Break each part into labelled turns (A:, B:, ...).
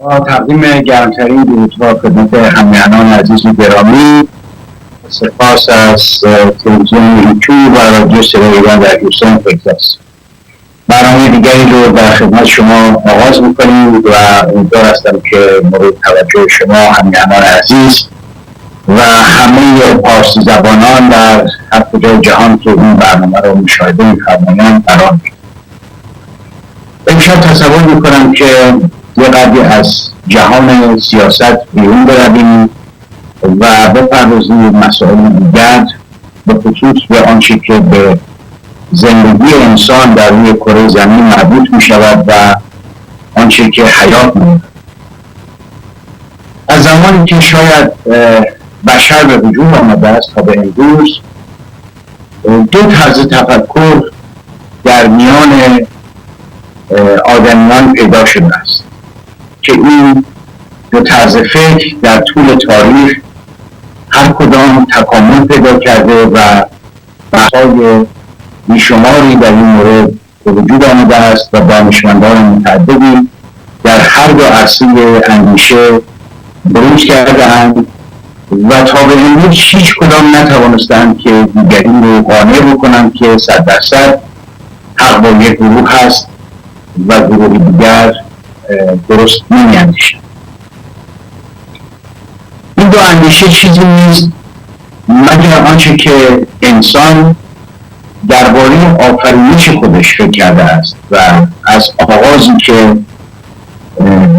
A: تقدیم گرمترین درودها خدمت هموطنان عزیز و گرامی. سپاس از تلویزیون یوتیوب و رادیو صدای ایران در هیوستن تگزاس. برنامه دیگری رو در خدمت شما آغاز می‌کنیم و امیدوار هستم که مورد توجه شما هموطنان عزیز و همه پارسی زبانان در هر کجای جهان که این برنامه رو مشاهده می‌فرمایند قرار می‌گیرد. امشب تصور می‌کنم که یه قدری از جهان سیاست بیرون برویم و بپردازیم مسائل دیگر، به خصوص به آنچه که به زندگی انسان در روی کره زمین مربوط می شود و آنچه که حیات می. از زمانی که شاید بشر به وجود آمده است تا به امروز دو طرز تفکر در میان آدمیان پیدا شده است که این دو طرز فکر در طول تاریخ هر کدام تکامل پیدا کرده و بحث‌های بیشماری در این مورد به وجود آمده است و دانشمندان متعددی در هر دو عرصه اندیشه بروز کرده‌اند و تا به امروز هیچ کدام نتوانستند که دیگری رو قانع بکنند که 100% حق با یک گروه هست و گروه دیگر درست نمی‌اندیشند. این دو اندیشه چیزی نیست مگر آنچه که انسان درباره آفرینش خودش فکر کرده است و از آغازی که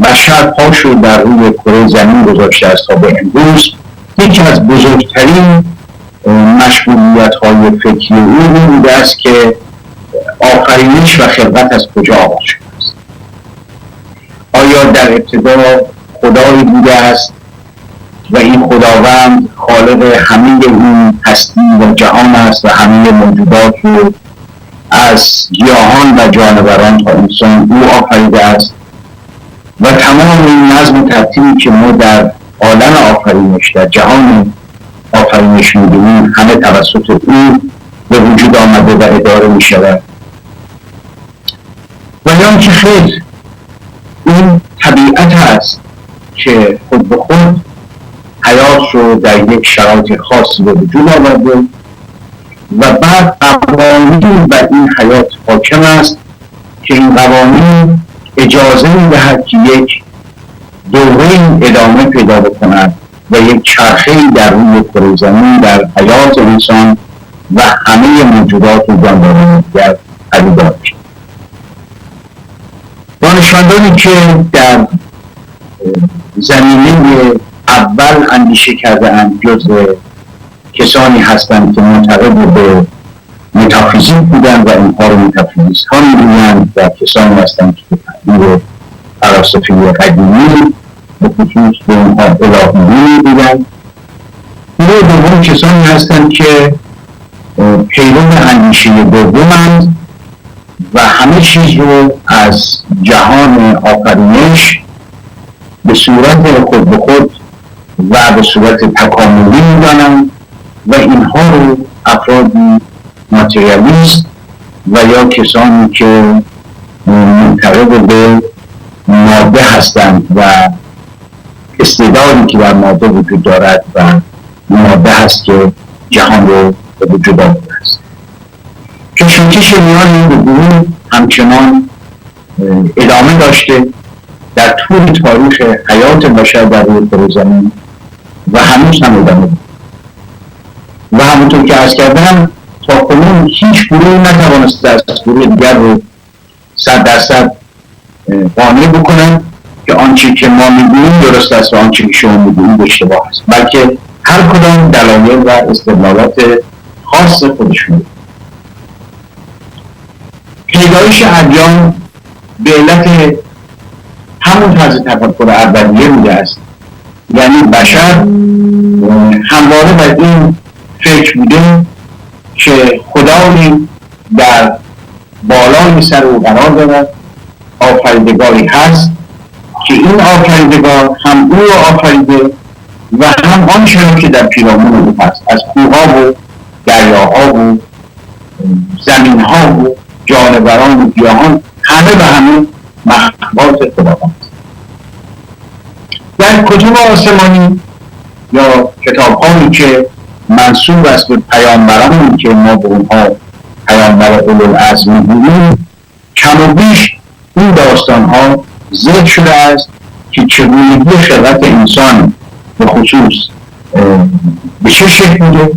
A: بشر پاش رو در روی کره زمین گذاشته است تا به امروز یکی از بزرگترین مشغولیت‌های فکری او بوده است که آفرینش و خلقت از کجا آغاز شده است. آیا در ابتدا خدایی بوده است و این خداوند خالق همه این هستی و جهان است و همه موجودات رو از گیاهان و جانوران تا انسان او آفریده است و تمام این نظم و ترتیبی که ما در عالم آفرینش در جهان آفرینش می‌بینیم همه توسط او به وجود آمده و اداره می‌شود. ولی آنچه خیر این طبیعت است که خود به خود حیات رو در یک شرایط خاصی به وجود آورده و بعد قوانین بر این حیات حاکم است که این قوانین اجازه می‌دهد که یک دوره ادامه پیدا بکند و یک چرخه‌ای در روی کره زمین در حیات انسان و همه موجودات و جانداران دیگر پدیدار شد. دانشمندانی که در زمینه اول اندیشه کرده اند جزء کسانی هستند که معتقد به متافیزیک بودند و اینها رو متافیزیست ها می‌گویند و کسانی هستند که به تعبیر فلاسفه قدیمی به خصوص به اینها الهیون می‌گویند. گروه دوم کسانی هستند که پیرو اندیشه دومند و همه چیز رو از جهان آفرینش به صورت خود به خود و به صورت تکاملی می‌دانند و اینها رو افرادی ماتریالیست و یا کسانی که معتقد به ماده هستند و استعدادی که در ماده وجود دارد و ماده هست که جهان رو به وجود آورده است. کشمکش میان این دو گروه همچنان ادامه داشته در طول تاریخ حیات بشر در روی کره زمین و هنوز هم ادامه دارد. و همونطور که عرض کردم تا کنون هیچ گروه نتوانسته از گروه دیگر رو 100% قانع بکنن که آنچه که ما می‌گوییم درست است و آنچه که شما می‌گویید اشتباه است، بلکه هر کدام دلایل و استدلالات خاص خودشون. پیدایش ادیان به علت همون طرز تفکر اولیه بوده است، یعنی بشر همواره بر این فکر بوده که خدایی در بالای سر او قرار دارد، آفریدگاری هست که این آفریدگار هم او را آفریده و هم آنچه را که در پیرامون او هست، از کوه‌ها و دریاها و زمین‌ها و جانوران و گیاهان، همه و همه مخلوقات خداوند. در کتب آسمانی یا کتاب‌هایی که منسوب است به پیامبرانی که ما به اونها پیامبر اولوالعزم می‌گوییم، کم و بیش این داستان‌ها ذکر شده است که چگونگی خلقت انسان به خصوص به چه شکل بوده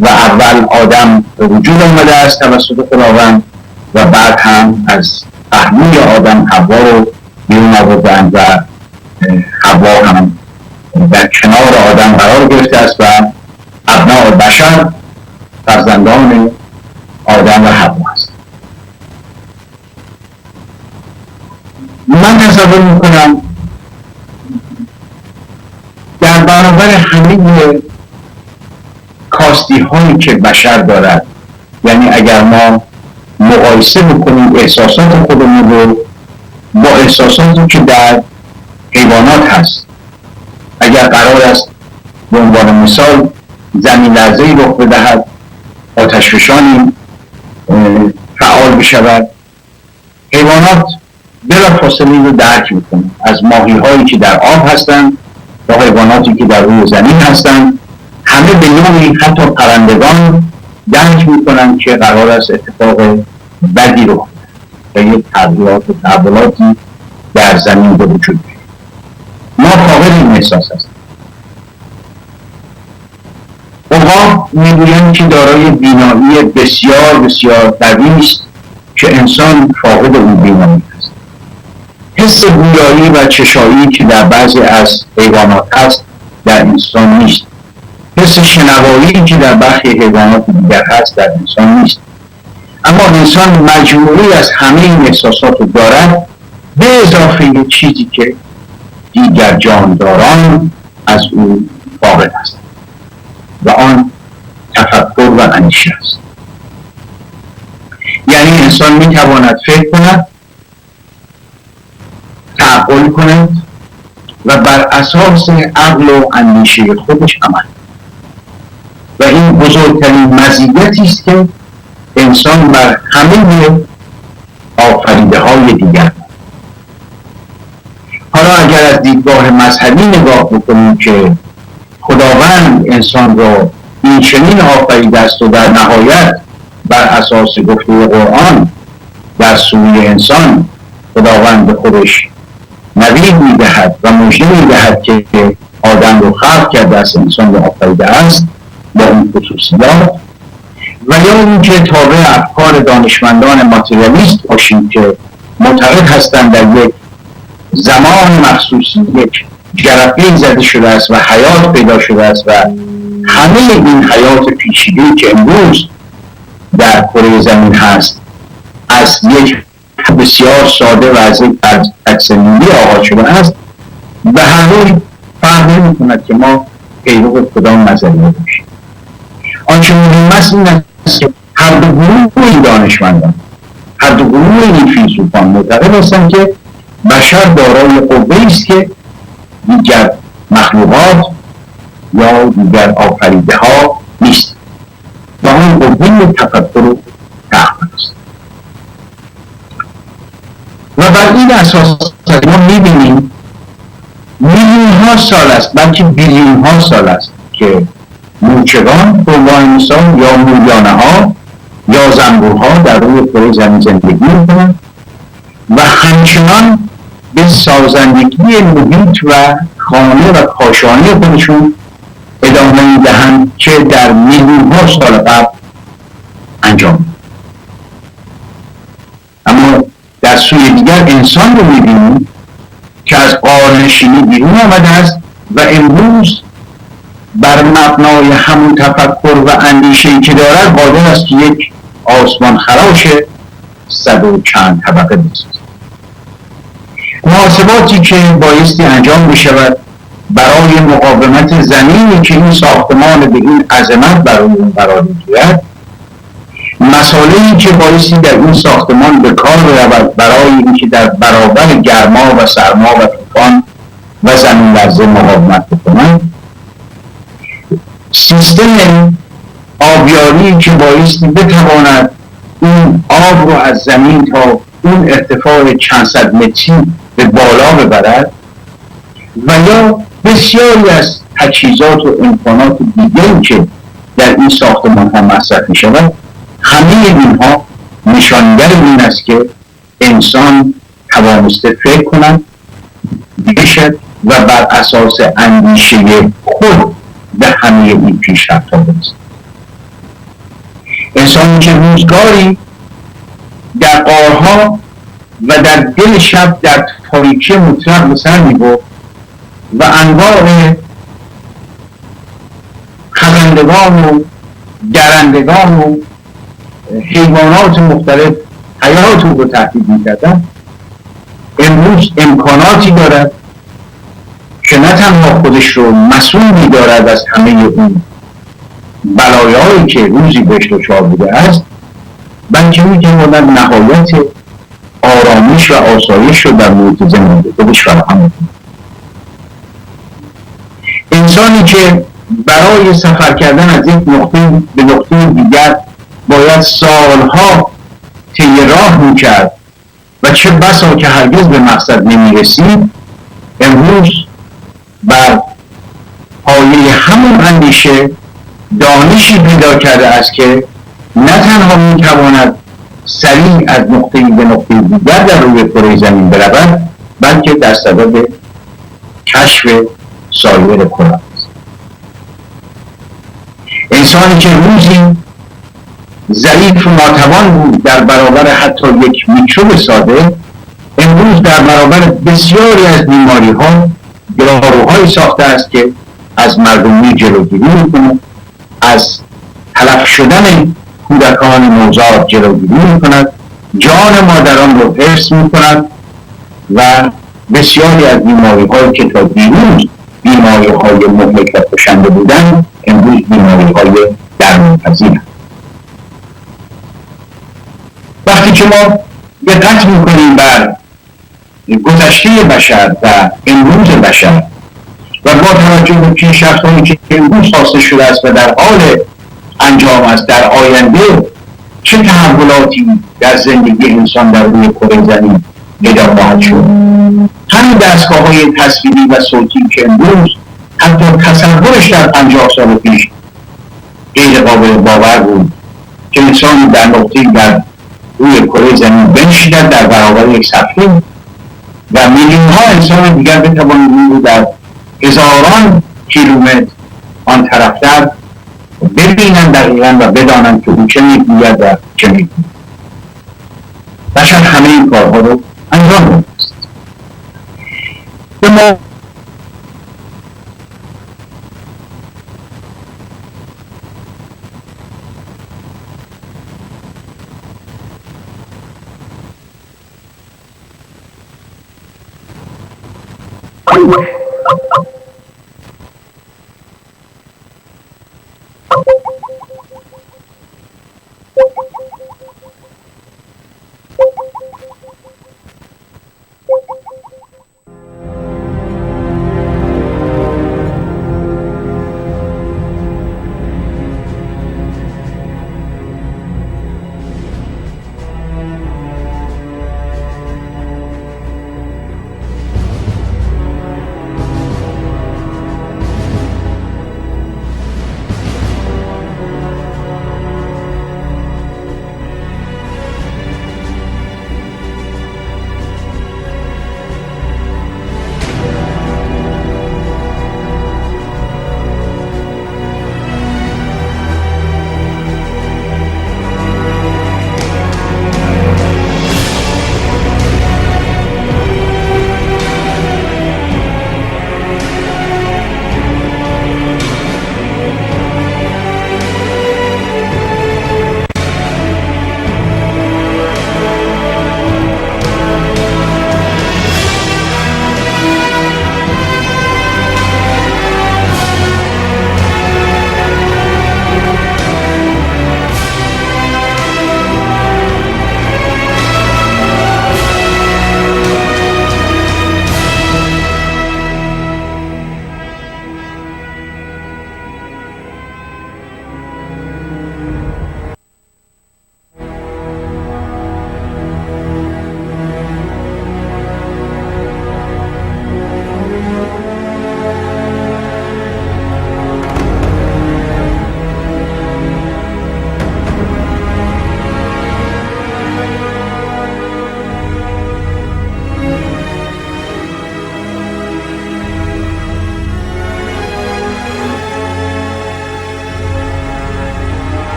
A: و اول آدم به وجود آمده است توسط خداوند و بعد هم از پهلوی آدم حوا رو بیرون آوردند و حوا هم در کنار آدم قرار گرفته است و ابناء بشر فرزندان آدم و حوا است. من تصور میکنم در برابر همه کاستی هایی که بشر دارد، یعنی اگر ما مقایسه بکنیم احساسات خودمون رو با احساساتی که در حیوانات هست، اگر قرار است به عنوان مثال زمین لرزه‌ای رخ بدهد، آتشفشانی فعال بشود، حیوانات بلافاصله رو درک میکنند، از ماهی هایی که در آب هستند تا حیواناتی که در روی زمین هستند، همه به نوعی حتی پرندگان درک میکنند که قرار است اتفاق بدی رخ بدهد و یک تغییرات و تحولاتی در زمین به وجود بیاید. ما فاقد این احساس هستیم. عقاب میگویند که دارای بینایی بسیار بسیار قوی است که انسان فاقد اون بینایی است. حس گویایی و چشایی که در بعضی از حیوانات هست در انسان نیست. حس شنوایی که در برخی حیوانات دیگر هست در انسان نیست. اما انسان مجموعی از همه این احساسات رو دارد، به اضافه چیزی که دیگر جانداران از او فاقد هستند و آن تفکر و اندیشه است. یعنی انسان میتواند فکر کند، تعقل کند و بر اساس عقل و اندیشه خودش عمل. و این بزرگترین مزیتی است که انسان بر همه آفریده های دیگر. حالا اگر از دیدگاه مذهبی نگاه بکنیم که خداوند انسان را این چنین آفریده است و در نهایت بر اساس گفته قرآن در سوی انسان خداوند به خودش نوید میدهد و مژده میدهد که آدم رو خلق کرده است، انسان رو آفریده است با این خصوصیات، و یا اینکه تابع افکار دانشمندان ماتریالیست باشیم که معتقد هستند در یک زمان مخصوصی یک جرقه‌ای زده شده است و حیات پیدا شده است و همه این حیات پیچیده‌ای که امروز در کره زمین هست از یک بسیار ساده و از یک تکسلیلی آغاز شده است و همه فرق نمی‌کند که ما پیرو کدام نظریه باشیم. آنچه مهم است این است که هر دو گروه این دانشمندان، هر دو گروه این فیلسوفان معتقد هستند که بشر دارای قوه‌ای است که دیگر مخلوقات یا دیگر آفریده ها نیست و آن قوه تفکر و تعقل است. و بر این اساس ما می‌بینیم میلیون ها سال است، بلکه بیلیون ها سال است که مورچگان به عنوان مثال یا موریانه ها یا زنبورها در روی کره زمین زندگی می‌کنند و همچنان به سازندگی محیط و خانه و کاشانه خودشون ادامه می‌دهند که در میلیون ها سال قبل انجام. اما در سوی دیگر انسان رو می‌بینیم که از غارنشینی بیرون آمده است و امروز بر مبنای همون تفکر و اندیشه‌ای که دارد قادر است که یک آسمان خراش 100 و چند طبقه بسازد. محاسباتی که بایستی انجام بشود برای مقاومت زمینی که این ساختمان به این عظمت برای اون قرار می‌گیرد، مسائلی که بایستی در این ساختمان به کار برود برای اینکه در برابر گرما و سرما و طوفان و زمین لرزه مقاومت بکنند، سیستم آبیاری که بایستی بتواند این آب رو از زمین تا اون ارتفاع چند صد متری به بالا ببرد و یا بسیاری از تجهیزات و امکانات دیگری که در این ساختمان هم مصرف می شود، همه اینها نشانگر این است که انسان توانسته فکر کند، بشد و بر اساس اندیشه خود به همه این پیشرفت ها برسد. انسانی که روزگاری در غارها و در دل شب در تاریکی مطلق به سر می‌برد و انواع خزندگان و درندگان و حیوانات مختلف حیات او رو تهدید می‌کردند، امروز امکاناتی دارد که نه تنها خودش رو مسئول می‌دارد از همه اون بلایایی که روزی بهش دچار بوده است، بلکه می‌تواند نهایت آرامش و آسایش رو در محیط زندگی خودش فراهم می‌کند. انسانی که برای سفر کردن از یک نقطه به نقطه دیگر باید سالها طی راه می‌کرد و چه بسا که هرگز به مقصد نمی‌رسید، امروز بر پایه همون اندیشه دانشی پیدا کرده است که نه تنها می‌تواند سریع از نقطه‌ای به نقطه دیگر در روی کره زمین برود، بلکه در صدد کشف سایر کره است. انسانی که روزی ضعیف و ناتوان بود در برابر حتی یک میکروب ساده، امروز در برابر بسیاری از بیماری‌ها داروهایی ساخته است که از مردمی جلوگیری می‌کند، از تلف شدن کودکان نوزاد جلوگیری می‌کند، جان مادران رو حفظ می‌کند و بسیاری از بیماری‌هایی که تا دیروز بیماری‌های مهلک و کشنده بودند، امروز بیماری‌های درمان‌پذیرند. وقتی که ما دقت می‌کنیم بر گذشته بشر و امروز بشر و با توجه به پیشرفت‌هایی که امروز حاصل شده است و در حال انجام است، در آینده چه تحولاتی در زندگی انسان در روی کره زمین پیدا خواهد شد. همین دستگاه‌های تصویری و صوتی که امروز حتی تصورش در 50 سال پیش غیر قابل باور بود که انسان در نقطه‌ای در روی کره زمین بنشیند در برابر یک صفحه و میلیون‌ها انسان دیگر بتوانند این رو در هزاران کیلومتر آن طرفتر ببینند دقیقاً و بدانند که او چه میگوید و چه میگوید. بشر همه این کارها رو انجام داده است. به ما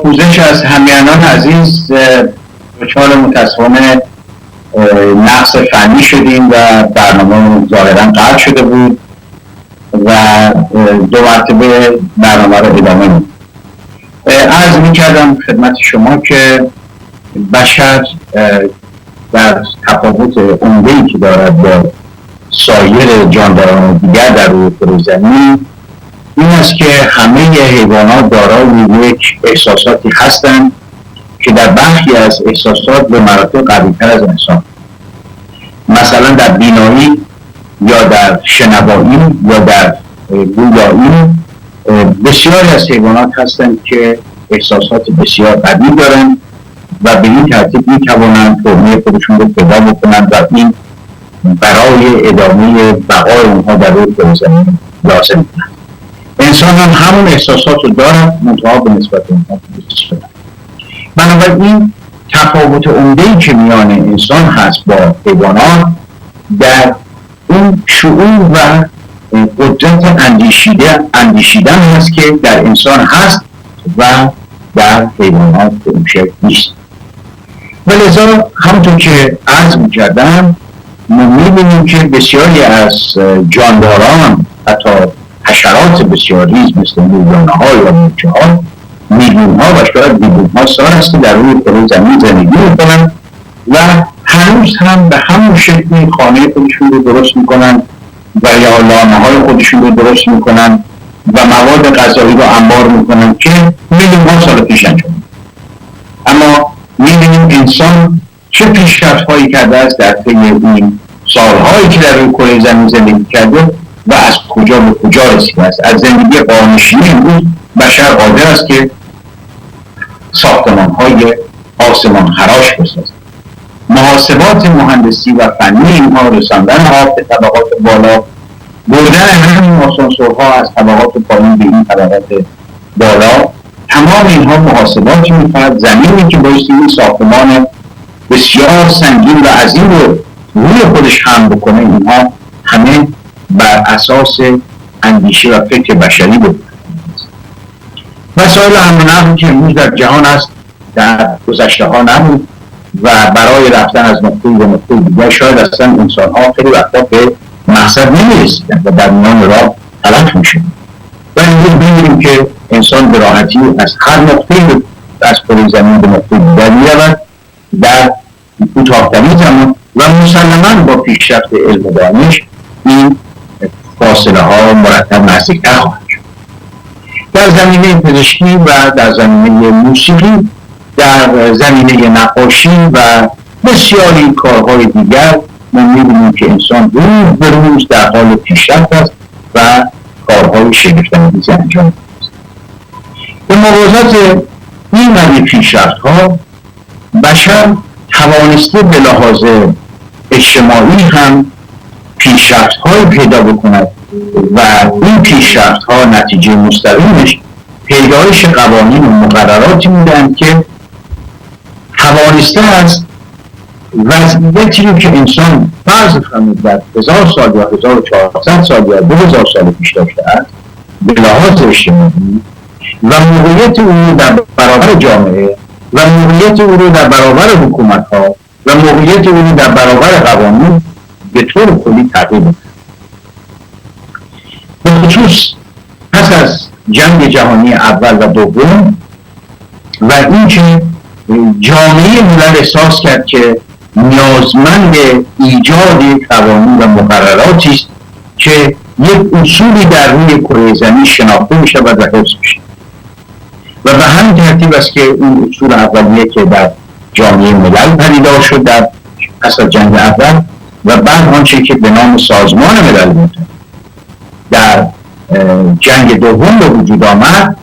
A: پوزش از همیهنان عزیز دچار متاسفانه نقص فنی شدیم و برنامه ظاهرا قطع شده بود و دو مرتبه برنامه رو ادامه میدیم. عرض میکردم خدمت شما که بشر در تفاوت عمده‌ای که دارد با سایر جانداران دیگر در روی کره زمین این است که همه حیوانات دارای یک احساساتی هستند که در برخی از احساسات به مراتب قوی‌تر از انسان، مثلا در بینایی یا در شنوایی یا در گویایی بسیاری از حیوانات هستند که احساسات بسیار قوی دارند و به این ترتیب میتوانند فرمه خودشون رو پیدا بکنند و این برای ادامه بقای اونها در روی کره زمین لازم کنند. انسان هم همون احساسات رو دارد، منتها به نسبت اونها بسیار. بنابراین تفاوت عمده‌ای که میان انسان هست با حیوانات در اون شعور و قدرت اندیشیدن هست که در انسان هست و در حیوانات به اون شکل نیست. و لذا همونطور که عرض می‌کردم ما می‌بینیم که بسیاری از جانداران، حتی حشرات بسیار ریز مثل موریانه‌ها یا مورچه‌ها، میلیون‌ها و شاید بیلیون‌ها سال است که در روی کره زمین زندگی می‌کنند و هنوز هم به همون شکلی خانه خودشون رو درست می‌کنند و یا لانه‌های خودشون رو درست می‌کنند و مواد غذایی رو انبار می‌کنند که میلیون‌ها سال پیش انجام. اما می‌بینیم انسان چه پیشرفت‌هایی کرده است در طی این سال‌هایی که در روی کره زمین زندگی کرده و از کجا به کجا رسیده است. از زندگی قارنشینی امروز بشر قادر است که ساختمان‌های آسمان خراش بسازد. محاسبات مهندسی و فنی اینها، رساندن آب به طبقات بالا، بردن همین آسانسورها از طبقات پایین به این طبقات بالا، تمام اینها محاسباتی می‌کند. زمینی که بایستی این ساختمان بسیار سنگین و عظیم رو روی خودش حمل بکنه، اینها همه بر اساس اندیشه و فکر بشری بود. مسائل حمل و نقل که امروز در جهان است در گذشته ها نبود و برای رفتن از نقطه‌ای به نقطه دیگر شاید اصلا انسان ها خیلی وقتا به مقصد نمی‌رسیدند و در میان راه تلف می‌شدند. و امروز می‌بینیم که انسان به راحتی از هر نقطه‌ای از کره زمین به نقطه دیگر می‌رود در کوتاه‌ترین زمان و مسلماً با پیشرفت علم و دانش این فاصله ها مرتب نزدیک‌تر خواهد شد. در زمینه پزشکی و در زمینه موسیقی، در زمینه نقاشی و بسیاری کارهای دیگر ما می‌بینیم که انسان روز به روز در حال پیشرفت است و کارهای شگفت‌انگیزی انجام می‌دهد. به موازات این مدی پیشرفت‌ها بشر توانسته به لحاظ اجتماعی هم پیشرفت‌های پیدا بکند و این پیشرفت‌ها نتیجه مستقیمش پیدایش قوانین و مقرراتی می‌دهند که توانسته است وضعیتی رو که انسان فرض کنید در 1000 سال یا 1400 سال یا 2000 سال پیش داشته است به لحاظ اجتماعی و موقعیت او در برابر جامعه و موقعیت او رو در برابر حکومت‌ها و موقعیت او در برابر قوانین به طور کلی تغییر بده. به خصوص پس از جنگ جهانی اول و دوم و اینکه جامعه ملل احساس کرد که نیازمند ایجاد قوانین و مقرراتی است که یک اصولی در روی کره زمین شناخته می‌شود و حفظ می‌شود و به همین ترتیب است که اون اصول اولیه که در جامعه ملل پدیدار شد در پس از جنگ اول و بعد آنچه که به نام سازمان ملل متحد در جنگ دوم به وجود آمد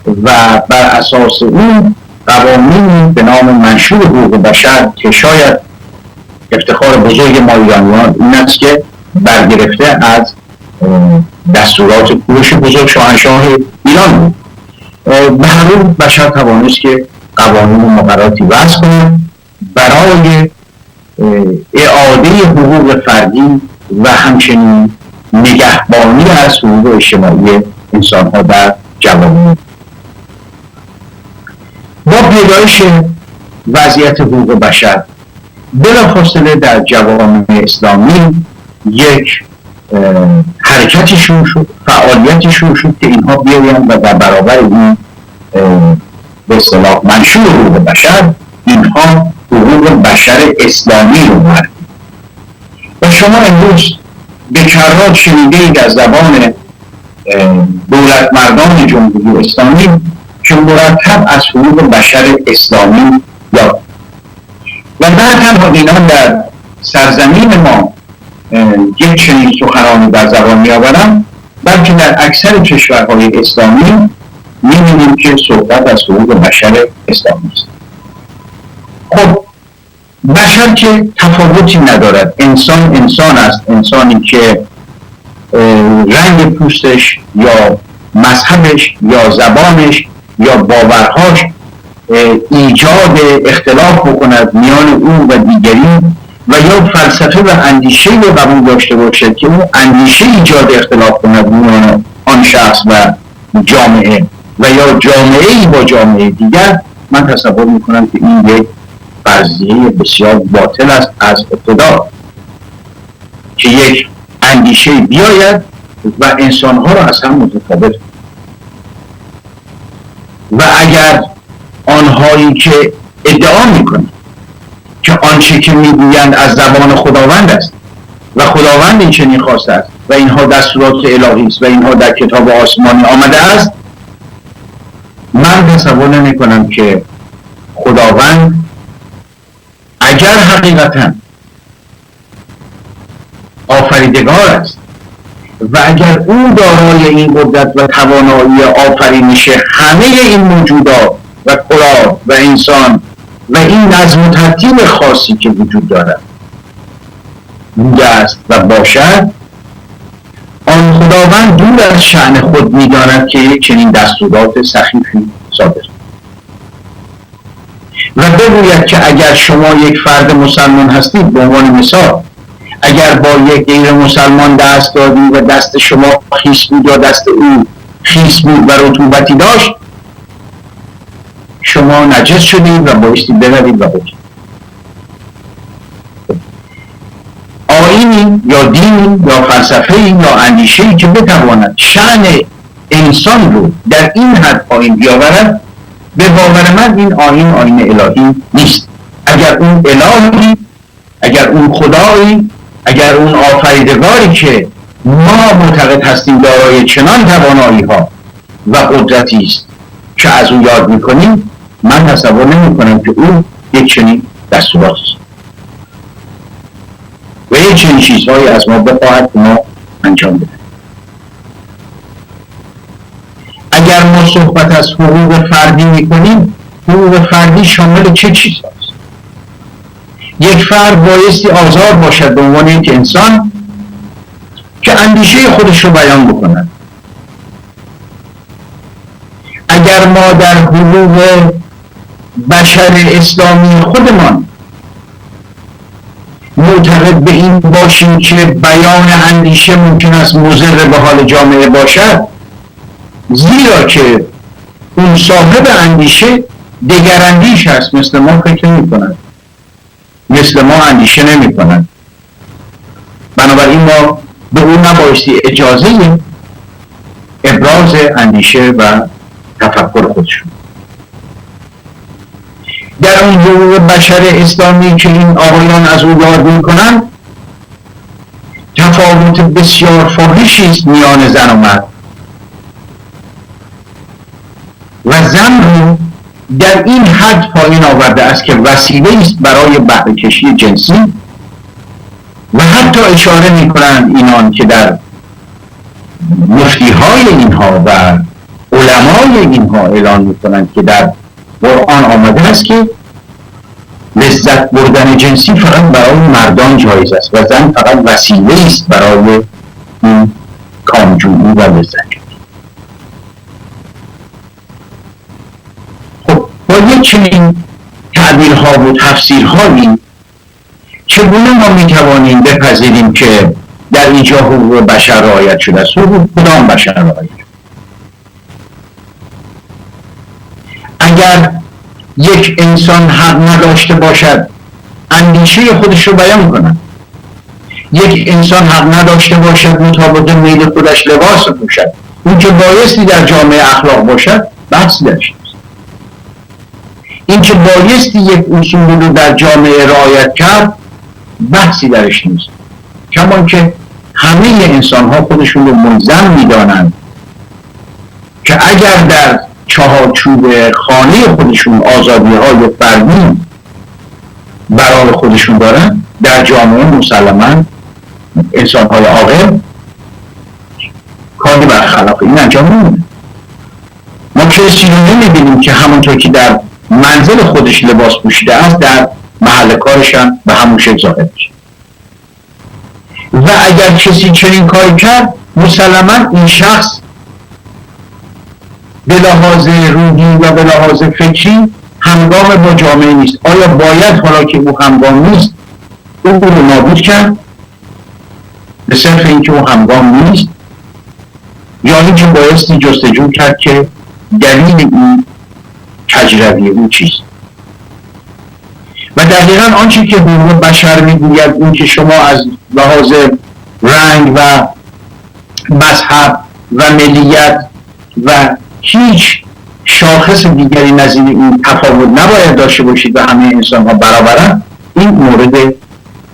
A: و بر اساس اون قوانینی به نام منشور حقوق بشر که شاید افتخار بزرگ ما ایرانیان این است که برگرفته از دستورات کوروش بزرگ شاهنشاه ایران بود. به هر حال بشر توانست که قوانین و مقرراتی وضع کنه برای اعاده حقوق فردی و همچنین نگهبانی از حقوق اجتماعی انسان‌ها در جوامع. پیدایش وضعیت حقوق بشر بلافاصله در جوامع اسلامی یک حرکتی شروع شد، فعالیتی شروع شد که اینها بیایند و در برابر این به اصطلاح منشور حقوق بشر اینها حقوق بشر اسلامی رو معرفی. و شما امروز به کرات شنیده اید از زبان دولت مردان جمهوری اسلامی که مرتب از حقوق بشر اسلامی یاد و نه تنها اینان در سرزمین ما یک چنین سخنانی در زبان میآورند، بلکه در اکثر کشورهای اسلامی می‌بینیم که صحبت از حقوق بشر اسلامی است. خب بشر که تفاوتی ندارد، انسان انسان است، انسانی که رنگ پوستش یا مذهبش یا زبانش یا باورهاش ایجاد اختلاف بکند میان او و دیگری و یا فلسفه و اندیشه رو قبول داشته باشد که او اندیشه ایجاد اختلاف کند میان آن شخص و جامعه و یا جامعه‌ای با جامعه دیگر، من تصور میکنم که این یک فرضیه بسیار باطل است از ابتدا که یک اندیشه بیاید و انسانها را از هم متفاوت و اگر آنهایی که ادعا میکنند که آنچه که میگویند از زبان خداوند است و خداوند این چنین خواسته است و اینها دستورات الهی است و اینها در کتاب آسمانی آمده است، من تصور نمی کنم که خداوند اگر حقیقتا آفریدگار است و اگر او دارای این قدرت و توانایی آفرینش همه این موجودات و کلاه و انسان و این نظم و ترتیب خاصی که وجود دارد بوده است و باشد، آن خداوند دور از شأن خود می‌داند که یک چنین دستورات سخیفی صادر و بگوید که اگر شما یک فرد مسلمان هستید، به عنوان مثال اگر با یک غیر مسلمان دست دادید و دست شما خیس بود یا دست او خیس بود و رطوبتی داشت، شما نجس شدید و بایستی بروید و بکنید. آیینی یا دینی یا فلسفه‌ای یا اندیشه‌ای که بتواند شأن انسان رو در این حد پایین بیاورد، به باور من این آیین الهی نیست. اگر اون الهی، اگر اون خدایی، اگر اون آفریدگاری که ما معتقد هستیم دارای چنان توانایی ها و قدرتی است که از او یاد میکنیم، من تصور نمی کنم که او یک چنین دستورات است و یک چنین چیزهایی از ما بخواهد که ما انجام بدهیم. اگر ما صحبت از حقوق فردی میکنیم، حقوق فردی شامل چه چیزهاست؟ یک فرد بایستی آزاد باشد به عنوان یک انسان که اندیشه خودش رو بیان بکند. اگر ما در حقوق بشر اسلامی خودمان معتقد به این باشیم که بیان اندیشه ممکن است مضر به حال جامعه باشد، زیرا که اون صاحب اندیشه دگراندیش هست، مثل ما فکر نمی کند، مثل ما اندیشه نمی کند، بنابراین ما به اون نبایستی اجازه ابراز اندیشه و تفکر خودشون. در اون حقوق بشر اسلامی که این آقایان از او یاد میکنند، تفاوت بسیار فاحشی است میان زن و مرد و زن رو در این حد پایین آورده است که وسیله است برای بهره کشی جنسی و حتی اشاره میکنند اینان که در مفتیهای اینها و علمای اینها اعلان میکنند که در قرآن آمده است که لذت بردن جنسی فقط برای مردان جایز است و زن فقط وسیله است برای این کامجویی و لذت. خب با یک چنین تعبیرها و تفسیرهایی چگونه ما میتوانیم بپذیریم که در اینجا حقوق بشر رعایت شده است؟ حقوق کدام بشر رعایت شده؟ اگر یک انسان حق نداشته باشد اندیشه خودش رو بیان کند، یک انسان حق نداشته باشد مطابق میل خودش لباس بپوشد، اون که بایستی در جامعه اخلاق باشد بحثی درش نیست. این که بایستی یک اصول رو در جامعه رعایت کرد بحثی درش نیست. کمان که همه انسان ها خودشون رو ملزم میدانند که اگر در چهارچوب خانه خودشون آزادی های فردی برای خودشون دارن، در جامعه مسلماً انسان های عاقل کاری برخلاف این انجام نمیدن. ما کسی رو نمیبینیم که همونطور که در منزل خودش لباس پوشیده است در محل کارش هم به همون شکل ظاهر میشه. و اگر کسی چنین کاری کرد مسلماً این شخص به لحاظ روحی و به لحاظ فکری همگام با جامعه نیست. آیا باید حالا که او همگام نیست او رو نابود کرد به صرف اینکه او همگام نیست، یا اینکه بایستی جستجو کرد که دلیل این کجروی او چیست؟ و دقیقاً آنچه که حقوق بشر میگوید این که شما از لحاظ رنگ و مذهب و ملیت و هیچ شاخص دیگری نظیر این تفاوت نباید داشته باشید و همه انسان ها برابرن، این مورد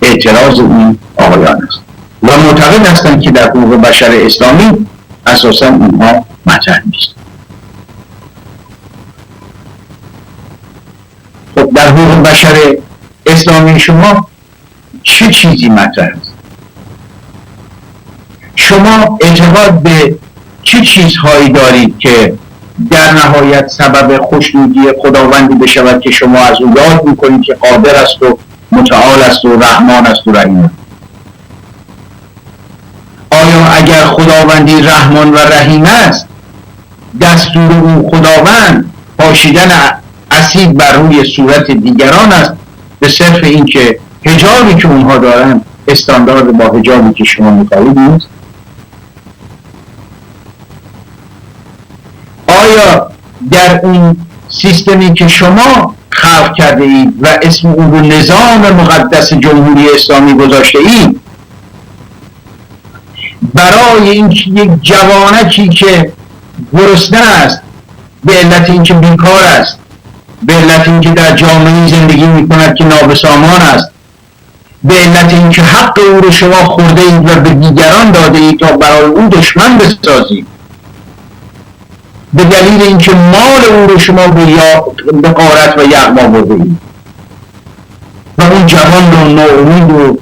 A: اعتراض این آقایان است و معتقد هستند که در حقوق بشر اسلامی اساساً اینها مطرح نیست. خب در حقوق بشر اسلامی شما چه چیزی مطرح است؟ شما اعتقاد به چه چیزهایی دارید که در نهایت سبب خوشنودی خداوندی بشود که شما از او یاد میکنید که قادر است و متعال است و رحمان است و رحیم؟ آیا اگر خداوندی رحمان و رحیم است دستور او خداوند پاشیدن اسید بر روی صورت دیگران است به صرف اینکه حجابی که اونها دارن استاندارد با حجابی که شما میخواهید نیست؟ آیا در این سیستمی که شما خلق کرده اید و اسم اون رو نظام مقدس جمهوری اسلامی گذاشته اید، برای اینکه یک جوانکی که گرسنه است به علت اینکه بیکار است، به علت اینکه در جامعه زندگی میکند که نابسامان است، به علت اینکه حق او رو شما خورده اید و به دیگران داده اید تا برای او دشمن بسازید، به دلیل اینکه مال او رو شما به غارت و یغما برده اید و اون جوان رو ناامید و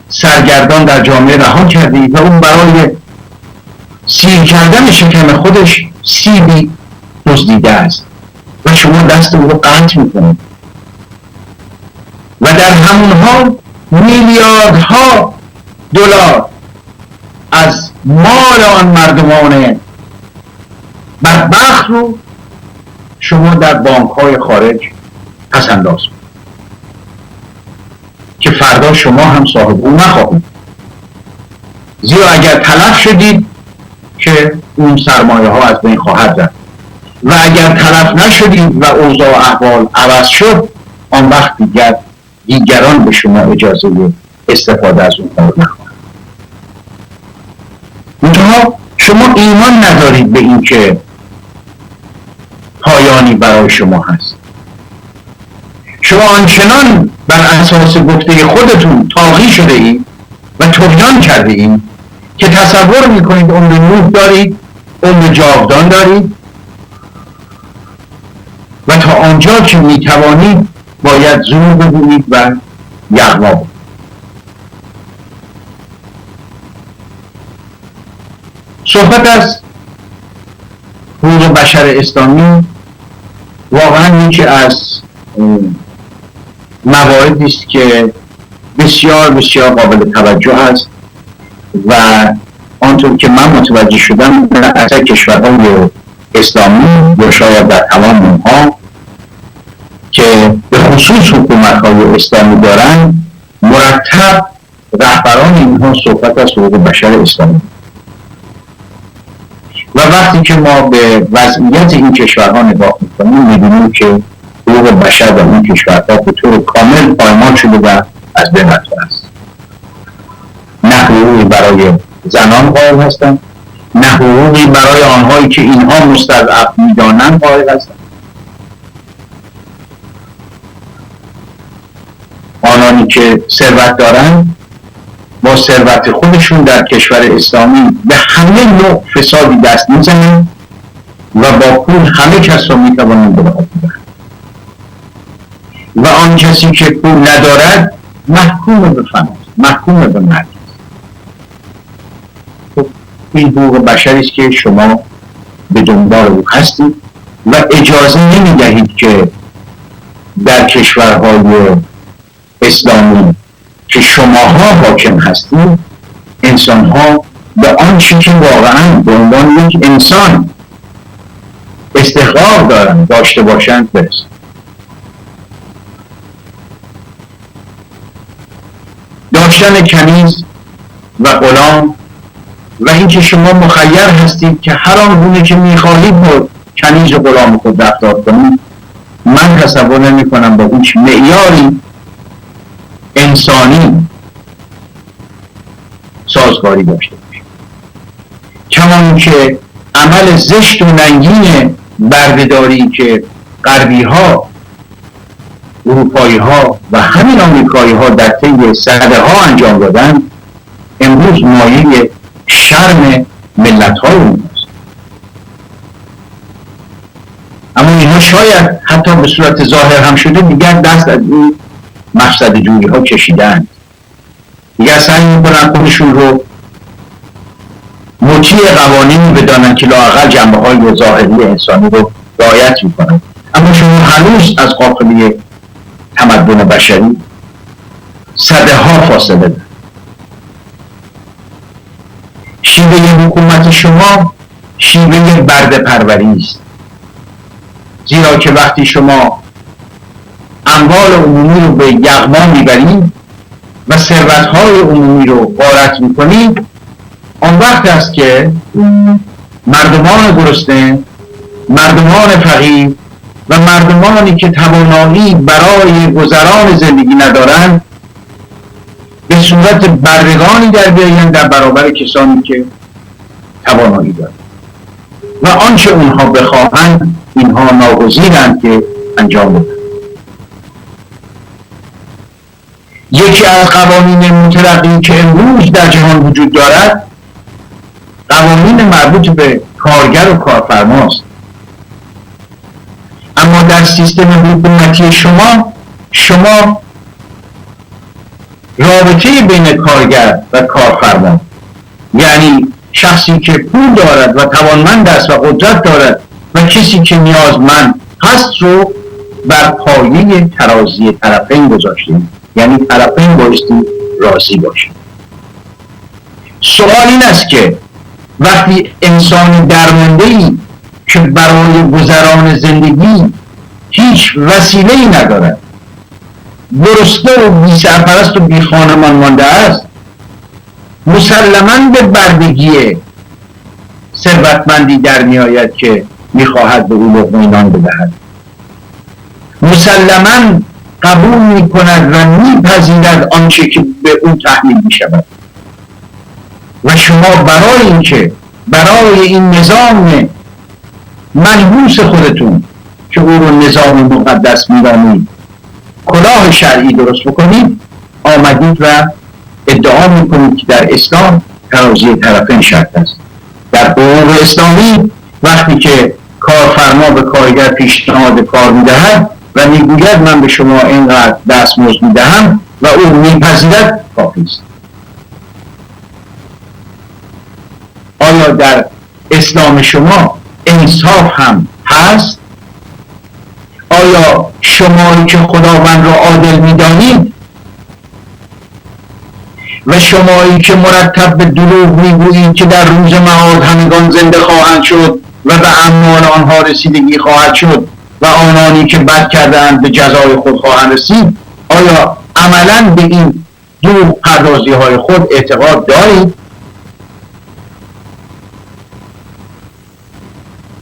A: سرگردان در جامعه رها کرده اید و اون برای سیر کردن شکم خودش سیبی دزدیده است و شما دست او رو قطع میکنید و در همون حال میلیاردها دلار از مال آن مردمان بدبخت رو شما در بانک‌های خارج پس انداز کنید که فردا شما هم صاحب اون نخواهید، زیرا اگر تلف شدید که اون سرمایه ها از بین خواهد رفت و اگر تلف نشدید و اوضاع و احوال عوض شد آن وقت دیگران به شما اجازه استفاده از اونها رو نخواهند. منتها شما ایمان ندارید به این که پایانی برای شما هست. شما آنچنان بر اساس گفته خودتون طاغی شده اید و طغیان کرده اید که تصور میکنید عمر نوح دارید، عمر جاودان دارید و تا آنجا که میتوانید باید زور بگویید و یغما بگویید. صحبت از حقوق بشر اسلامی واقعا یکی از مواردی است که بسیار بسیار قابل توجه است و آنطور که من متوجه شدم در اکثر کشورهای اسلامی یا شاید در تمام اونها که به خصوص حکومت‌های اسلامی دارند مرتب رهبران اینها صحبت از حقوق بشر اسلامی و وقتی که ما به وضعیت این کشورها نگاه میکنیم میبینیم که حقوق بشر در این کشورها به طور کامل پایمال شده و از بین رفته است. نه حقوقی برای زنان قائل هستند، نه حقوقی برای آنهایی که اینها مستضعف می‌دانند قائل هستند. آنانی که ثروت دارند با ثروت خودشون در کشور اسلامی به همه نوع فسادی دست میزنند و با پول همه کس را میتوانند براحت بدهند و آن کسی که پول ندارد محکوم به فناست، محکوم به مرگ. این حقوق بشری است که شما به دنبال او هستید و اجازه نمیدهید که در کشورهای اسلامی که شماها حاکم هستید انسانها به آنچه که واقعا به عنوان یک انسان استحقاق دارند داشته باشند برسند. داشتن کنیز و غلام و اینکه شما مخیر هستید که هر آنگونه که میخواهید با کنیز و غلام خود رفتار کنید، من تصور نمی کنم با هیچ معیاری انسانی سازگاری داشته باشه. کمان که عمل زشت و ننگین بردهداری که غربی ها، اروپایی ها و همین آمریکایی ها در طی سده ها انجام دادن امروز مایه شرم ملت های اونهاست. اما اینها شاید حتی به صورت ظاهر هم شده دیگر دست از این مقصد جویی ها کشیدن، دیگر سعی میکنن خودشون رو مطیع قوانینی بدانن که لااقل جنبه های ظاهری انسانی رو رعایت میکنن. اما شما هنوز از قافله تمدن بشری سده ها فاصله دارید. شیوه حکومت شما شیوه برده پروری است، زیرا که وقتی شما اموال عمومی رو به یغما میبرید و ثروت‌های عمومی رو غارت میکنید، آن وقت است که مردمان گرسنه، مردمان فقیر و مردمانی که توانایی برای گذران زندگی ندارند به صورت بردگانی در بیایند در برابر کسانی که توانایی دارند و آنچه اونها بخواهند اینها ناگزیرند که انجام بدهند. یکی از قوانین مترقی که امروز در جهان وجود دارد قوانین مربوط به کارگر و کارفرماست. اما در سیستم حکومتی شما رابطه بین کارگر و کارفرما، یعنی شخصی که پول دارد و توانمند است و قدرت دارد و کسی که نیازمند هست رو بر پایه ترازی طرفین گذاشتیم، یعنی طرفین بایستی راضی باشیم. سوال این است که وقتی انسان درمانده‌ای که برای گذران زندگی هیچ وسیله‌ای ندارد، گرسنه و بی سرپرست و بی خانمان مانده است، مسلماً به بردگی ثروتمندی در میآید که میخواهد به او لقمه نان بدهد، مسلماً قبول میکند و میپذیرد آنچه که به او تحمیل میشود و شما برای اینکه برای این نظام منحوس خودتون که او رو نظام مقدس میدانید کلاه شرعی درست بکنید، آمدید و ادعا میکنید که در اسلام ترازی طرفین شرط است. در حقوق اسلامی وقتی که کارفرما به کارگر پیشنهاد کار میدهد و میگوید من به شما اینقدر دستمزد میدهم و او میپذیرد، کافی است. آیا در اسلام شما انصاف هم هست؟ آیا شمایی که خداوند را عادل میدانید و شمایی که مرتب به دروغ میگویید که در روز معاد همگان زنده خواهند شد و به اموال آنها رسیدگی خواهد شد و آنانی که بد کردند به جزای خود خواهند رسید، آیا عملاً به این دروغ پردازی های خود اعتقاد دارید؟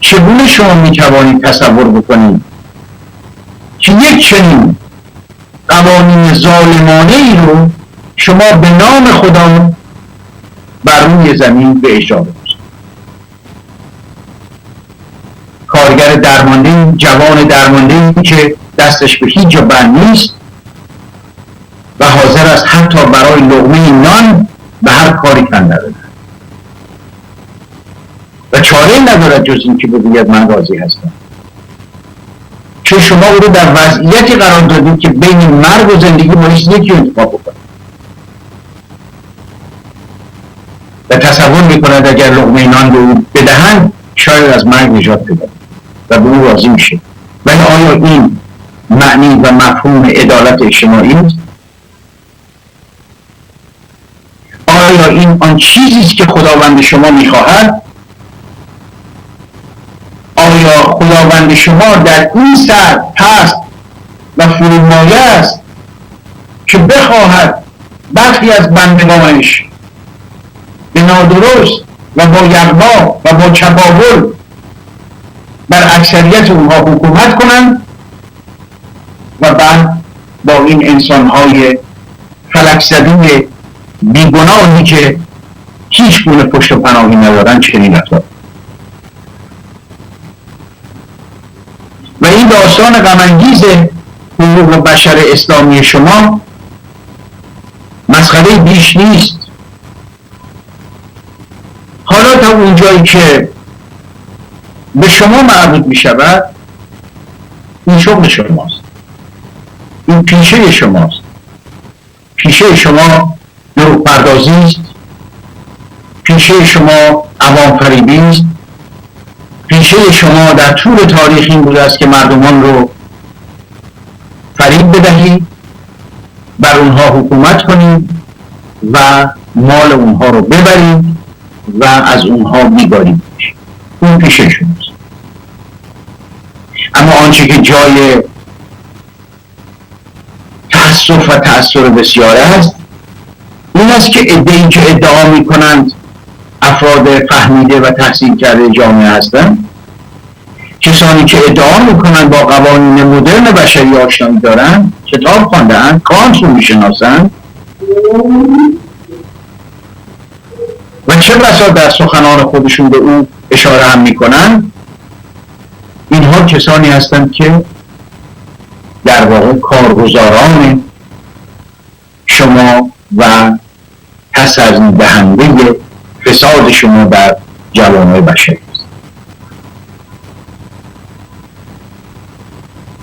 A: چگونه شما میتوانید تصور بکنید که یک چنین قوانین ظالمانه ای رو شما به نام خدا بر روی زمین به اجرا بگذارید. کارگر درمانده، جوان درمانده که دستش به هیچ جا بند نیست و حاضر است حتی برای لقمه نان به هر کاری کن ندارد و چاره ندارد جز این که بگوید من راضی هستم. چون شما او رو در وضعیتی قرار دادید که بین مرگ و زندگی باید یکی انتخاب بکنید و تصور میکند اگر لقمه نان به او بدهند شاید از مرگ نجات پیدا و به او راضی میشه. ولی آیا این معنی و مفهوم عدالت اجتماعی است؟ آیا این آن چیزی است که خداوند شما میخواهد؟ آیا خداوند شما در این سر پست و فرومایه است که بخواهد برخی از بندگانش به نادرست و با یغما و با چپاول بر اکثریت اونها حکومت کنند و بعد با این انسانهای فلک زده بیگناهی که هیچ گونه پشت و پناهی ندارن چنین رفتار؟ و این داستان غم‌انگیز حقوق بشر اسلامی شما مسخره بیش نیست. حالا تا اونجایی که به شما مربوط می شود این شغل شماست، این پیشه شماست. پیشه شما دروغ پردازی است، پیشه شما عوام فریبی است، پیشه شما در طول تاریخ این بوده است که مردمان رو فریب بدهید، بر اونها حکومت کنید و مال اونها رو ببرید و از اونها بیگاری بشید. اون پیشه شماست. اما آنچه که جای تأسف و تأثیر بسیار است این است که عده‌ای که ادعا می کنند افراد فهمیده و تحصیل کرده جامعه هستند، کسانی که ادعا می کنند با قوانین مدرن بشری آشنایی دارند، کتاب خوانده‌اند، کانت رو می شناسند و چه بسا در سخنان خودشون به او اشاره هم می کنند، اینها کسانی هستند که در واقع کارگزاران شما و تسری دهنده فساد شما در جوامع بشری است.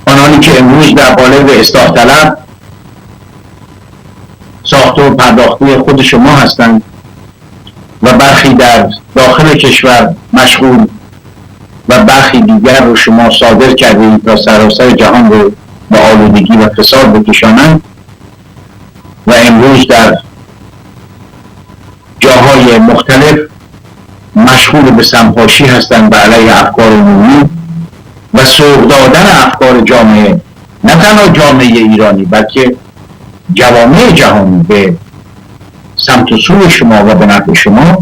A: آنانی که امروز در قالب اصلاح طلب ساخته و پرداخته خود شما هستند و برخی در داخل کشور مشغول و برخی دیگر رو شما صادر کردید تا سراسر جهان رو به آلودگی و فساد بکشانند و امروز در جاهای مختلف مشغول به سمپاشی هستند به علیه افکار عمومی و سوق دادن افکار جامعه، نه تنها جامعه ایرانی بلکه جوامع جهانی به سمت و سوی شما و به نفع شما.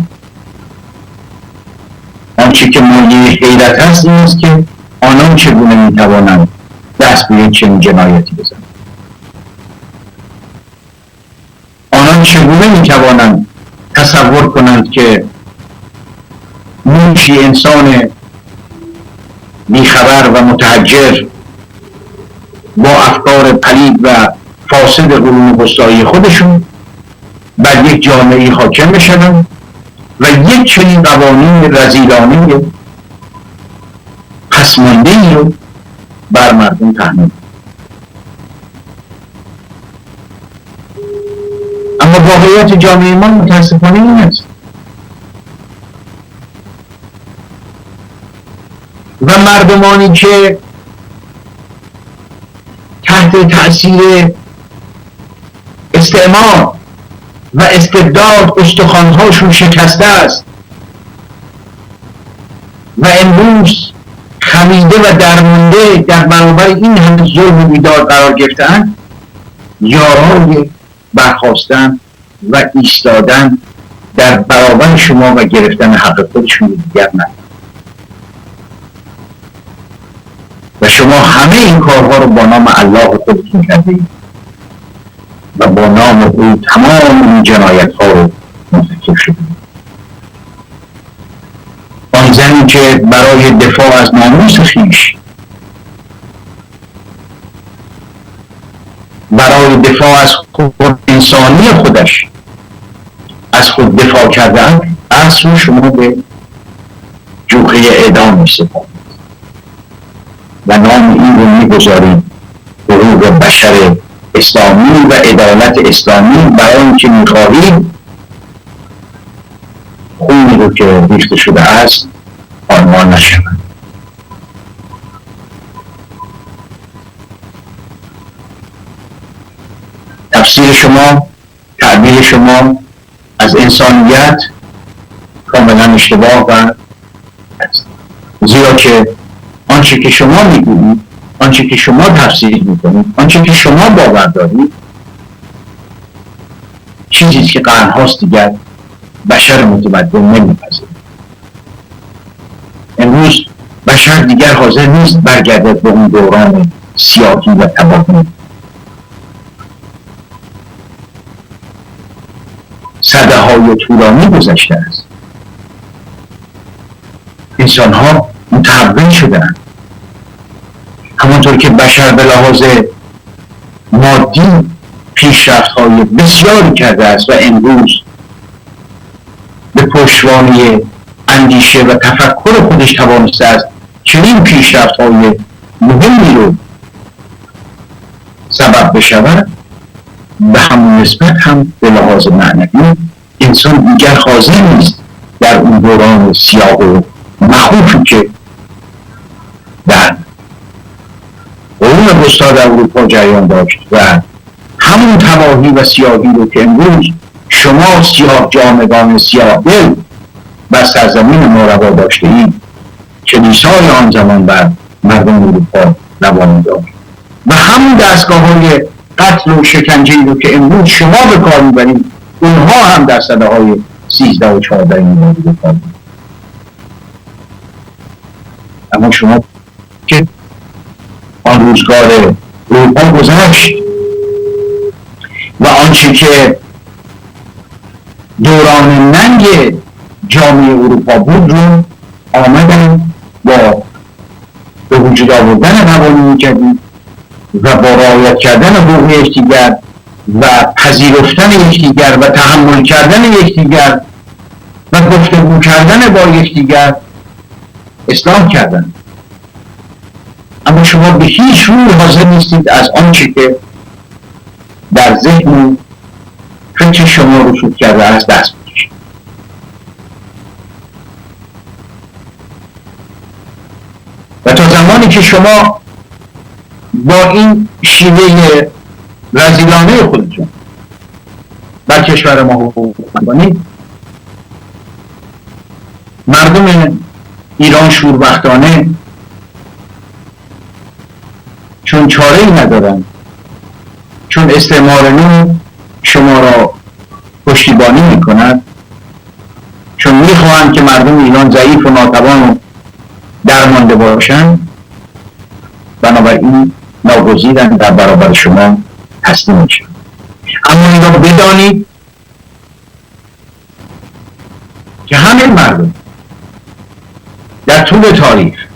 A: آنچه که مایه حیرت هست این است که آنان چگونه میتوانند دست به چنین جنایتی بزنند. آنان چگونه میتوانند تصور کنند که موشی انسان بیخبر و متحجر با افکار پلید و فاسد قرون وسطایی خودشون بر یک جامعه حاکم بشوند و یک چنین قوانین رذیلانه پسمانده‌ای رو بر مردم تحمیل. اما واقعیت جامعه ما متاسفانه این است و مردمانی که تحت تأثیر استعمار و استبداد استخوان‌هاشون شکسته است و امروز خمیده و درمانده در برابر این همه ظلم و بیداد قرار گرفتند، یارای برخاستن و ایستادن در برابر شما و گرفتن حق خودشون دیگر نه. و شما همه این کارها رو با نام الله خودتون کردید و با نام او تمام این جنایت ها رو مرتکب شدید. آن زنی که برای دفاع از ناموس خویش، برای دفاع از خود انسانی خودش از خود دفاع کردن، اصلا شما به جوخه اعدام می‌سپارید و نام این رو می‌گذارید حقوق بشر اسلامی و عدالت اسلامی، برای اینکه می‌خواهید خونی رو که ریخته شده است پایمال نشود. تفسیر شما، تعبیر شما از انسانیت کاملا اشتباه و زیرا که آنچه که شما میگویید، آنچه که شما تفسیر میکنید، آنچه که شما باور دارید چیزی که قرنهاست دیگر بشر متمدن نمیپذیرد. امروز بشر دیگر حاضر نیست برگردد به اون دوران سیاهی و تباهی. سده‌های طولانی گذشته است. انسان‌ها متحول شدند. همانطور که بشر به لحاظ مادی پیشرفت‌های بسیاری کرده است و امروز به پشتوانه اندیشه و تفکر خودش توانسته است چنین پیشرفت‌های مهمی رو سبب بشود، به همون نسبت هم به لحاظ معنوی انسان دیگر حاضر نیست در اون دوران سیاه و مخوفی که در قرون وسطی در اروپا جریان داشت و همون تباهی و سیاهی رو که امروز شما سیاه جامگان سیاه دل بر سرزمین ما روا داشته اید، کلیسای آن زمان بر مردم اروپا روانی داشت و همون دستگاه‌های قتل و شکنجه‌ای رو که امروز شما به کار می‌برید، اونها هم در سده‌های 13 و 14 میلیون به کار می‌برید. اما شما که آن روزگار اروپا گذشت و آنچه که دوران ننگ جامعه اروپا بود رو آمدن با به وجود آوردن قوانین جدید و با رعایت کردن حقوق یکدیگر و پذیرفتن یکدیگر و تحمل کردن یکدیگر و گفتگو کردن با یکدیگر اصلاح کردن. اما شما به هیچ روی حاضر نیستید از آنچه که در ذهن و فکر شما رسوخ کرده است دست بکشید. و تا زمانی که شما با این شیوه رذیلانه خودتون بر کشور ما حقوق کنید، مردم ایران شوربختانه چون چاره‌ای ندارن، چون استعمار نو شما را پشتیبانی می‌کند، چون می‌خواهند که مردم ایران ضعیف و ناتوان و درمانده باشند، بنابراین ناگزیرن در برابر شما تسلیم میشن. اما این را بدانید که همه مردم در طول تاریخ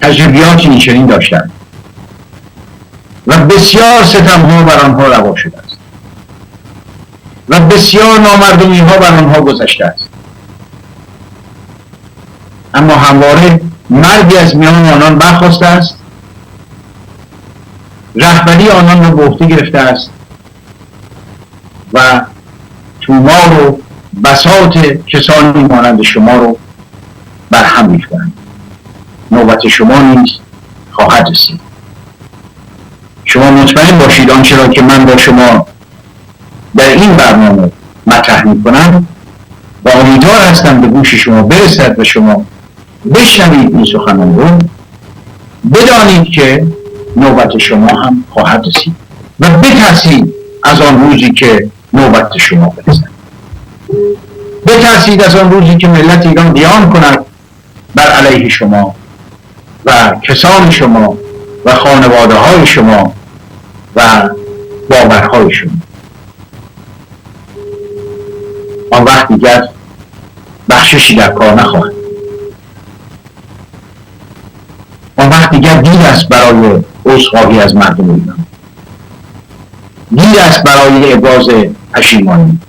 A: تجربیاتی اینچنین داشتند و بسیار ستم‌ها بر آنها روا شده است و بسیار نامردمی‌ها بر آنها گذشته است، اما همواره مردی از میان آنان برخاسته است، رهبری آنان را به عهده گرفته است و تومار و بساط کسانی مانند شما رو برهم ریختند. نوبت شما نیز خواهد رسید. شما مطمئن باشید آنچه را که من با شما در این برنامه مطرح می‌کنم و امیدوار هستم به گوش شما برسد و شما بشنوید این سخنان رو، بدانید که نوبت شما هم خواهد رسید و بترسید از آن روزی که نوبت شما برسد. بترسید از آن روزی که ملت ایران قیام کند بر علیه شما و کسان شما و خانواده های شما و باورهای شما. آن وقت دیگر بخششی در کار نخواهد. آن وقت دیگر دیر است برای عذرخواهی از مردم ایران، دیر است برای ابراز پشیمانی.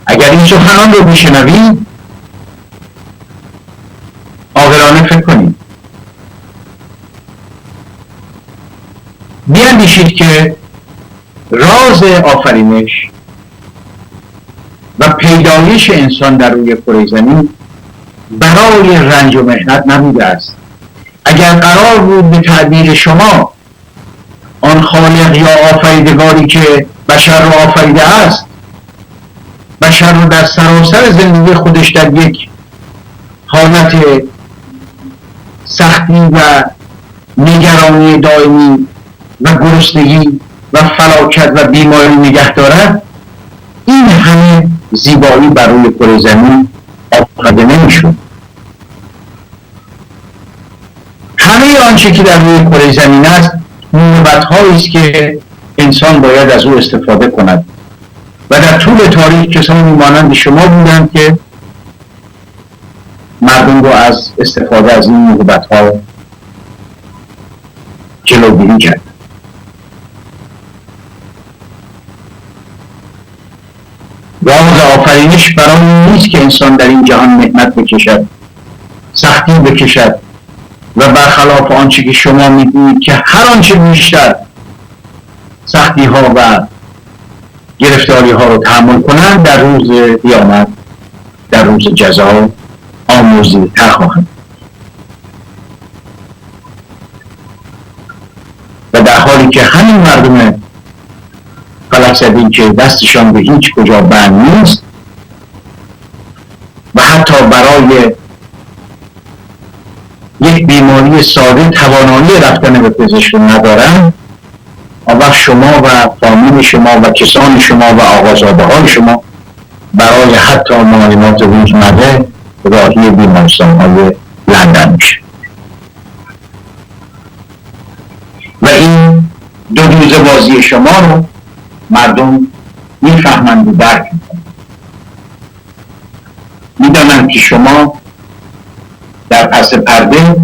A: اگر این سخنان رو بشنوید عاقلانه فکر کنید، بیاندیشید که راز آفرینش و پیدایش انسان در روی کره زمین برای رنج و محنت نبوده است. اگر قرار بود به تعبیر شما آن خالق یا آفریدگاری که بشر را آفریده است بشر را در سراسر زندگی خودش در یک حالت سختی و نگرانی دائمی و گرسنگی و فلاکت و بیماری نگه دارد، این همه زیبایی بر روی کره زمین آفریده نمیشد. همه آنچه که در روی کره زمین است نعمت‌هایی است که انسان باید از او استفاده کند و در طول تاریخ کسانی مانند شما بودند که مردم رو از استفاده از این نعمت‌ها جلوگیری کرد. راز آفرینش برای نیست که انسان در این جهان محنت بکشد، سختی بکشد و برخلاف آنچه که شما می‌گویید که هر آنچه بیشتر سختی ها و گرفتاری ها رو تحمل کنند در روز قیامت، در روز جزا آمرزیده‌تر خواهند. و در حالی که همین مردم فلک‌زده که دستشان به هیچ کجا بند نیست و حتی برای یک بیماری ساده توانایی رفتن به پزشک ندارند، آن وقت شما و فامیل شما و کسان شما و آقازاده های شما برای حتی معاینات روزمره راهی بیمارستان های لندن میشه. و این دو روزه بازی شما رو مردم میفهمند و درک میکنند. میدانند که شما در پس پرده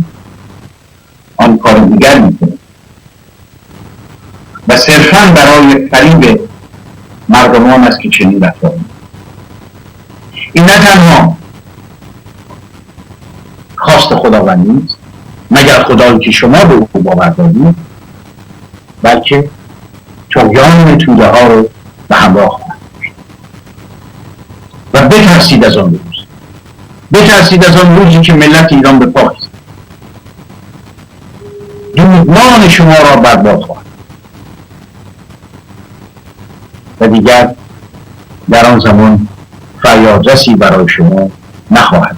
A: آن کار دیگر میکنید و صرفاً برای فریب مردمان است که چنین رفتار میکنید. این نه تنها خواست خداوند نیست مگر خدایی که شما به او باور دارید، بلکه طغیان توده ها رو به همراه خواهد داشت. و بترسید از آن روز، بترسید از آن روزی که ملت ایران به پای است، دودمان شما را برباد خواهد و دیگر در آن زمان فریادرسی برای شما نخواهد،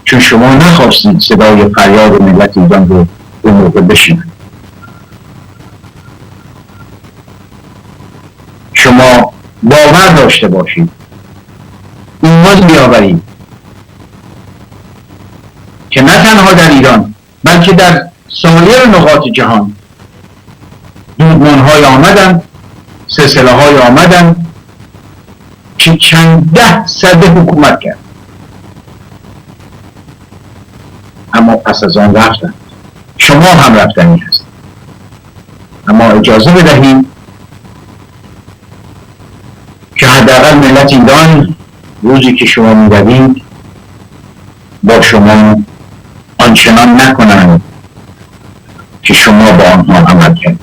A: چون شما نخواستید صدای فریاد ملت ایران رو به موقع بشنوید. شما باور داشته باشید، ایمان بیاورید که نه تنها در ایران بلکه در سایر نقاط جهان دودمان‌های آمدند، سلسله‌های آمدند که چند ده سده حکومت کرد، اما پس از آن رفتند. شما هم رفتنی هست، اما اجازه بدهید که حداقل ملت ایران روزی که شما می‌روید با شما آنچنان نکنند که شما با آنها عمل کردید.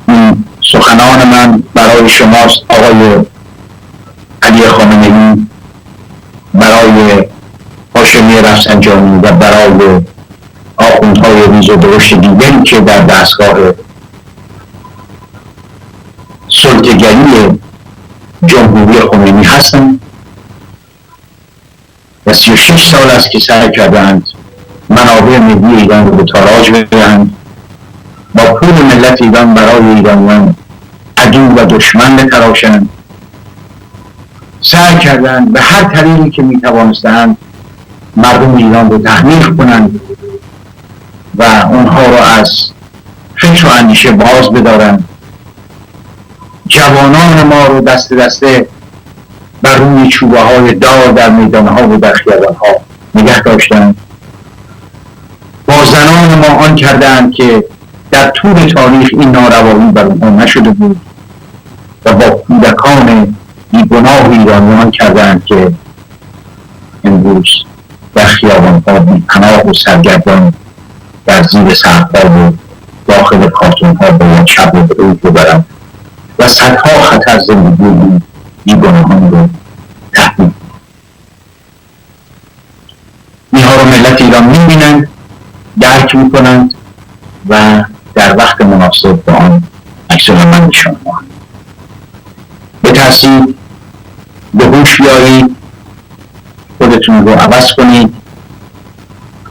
A: این سخنان من برای شماست آقای علی خامنه‌ای، برای هاشمی رفسنجانی و برای آخوندهای ریز و درشت دیگری که در دستگاه سلطه‌گری جمهوری خمینی هستند و 36 سال است که سعی کردند منابع ملی ایران رو به تاراج ببرند، با پول ملت ایران برای ایرانیان عدو و دشمن بتراشند، سعی کردند به هر طریقی که میتوانستند مردم ایران رو تحمیق کنند و اونها رو از فکر و اندیشه باز بدارند. جوانان ما رو دست دسته بر روی چوبه های دار در میدانها و در خیابانها نگه داشتند. با زنان ما آن کردند که در طول تاریخ این ناروایی بر اونها نشده بود و با کودکان بیگناه ایرانیان کردند که امروز در خیابانها بی‌پناه و سرگردان در زیر سقف‌ها و داخل کارتون‌ها باید شب رو به روز ببرند و صدها خطر زندگی بیگناهان رو تهدید. اینها رو ملت ایران می‌بینند، درک می‌کنند و در وقت مناسب با آن عکس‌العمل نشان می‌دهند. بترسید، به هوش بیایید، خودتون رو عوض کنید،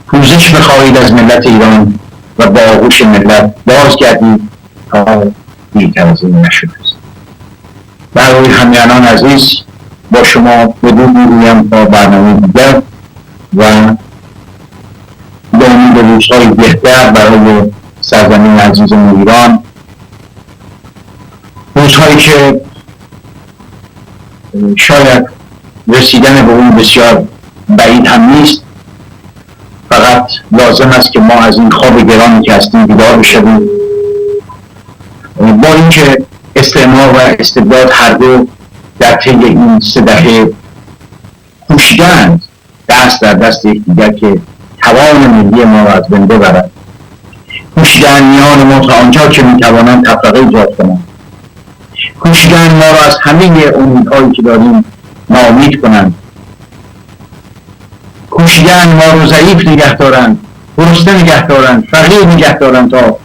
A: پوزش بخواهید از ملت ایران و با آغوش ملت بازگردید تا دیرتر از این نشده است. برای همیهنان عزیز، با شما بدرود میگویم تا برنامه دیگر و به امید روزهای بهتر برای سرزمین عزیزمون ایران، روزهایی که شاید رسیدن به اون بسیار بعید هم نیست، فقط لازم است که ما از این خواب گرانی که هستیم بیدار بشویم. با اینکه استعمار و استبداد هر دو در طی این 3 دهه کوشیدند دست در دست یکدیگر که توان ملی ما را از بین ببرند، کوشیدند میان ما تا آنجا که میتوانند تفرقه ایجاد کنند، کوشیدند ما را از همه امیدهایی که داریم ناامید کنند، کوشیدند ما رو ضعیف نگه دارند، گرسنه نگه دارند، فقیر نگه دارند تا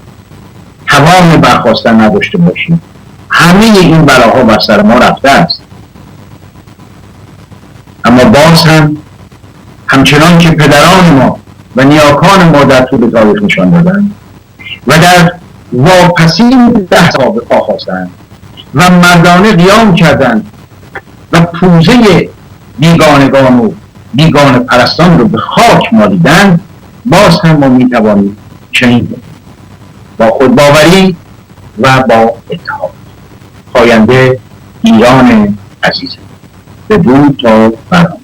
A: توان برخاستن نداشته باشیم. همه این بلاها بر سر ما رفته است، اما باز هم همچنان که پدران ما و نیاکان ما در طول تاریخ نشان دادند و در واپسین 10 سال به پا خواستند و مردانه قیام کردند و پوزه بیگانگان و بیگانه پرستان رو به خاک مالیدند، باز هم ما میتوانیم چنین با خودباوری و با اتحاد پاینده ایران عزیز. بدرود تا برنامه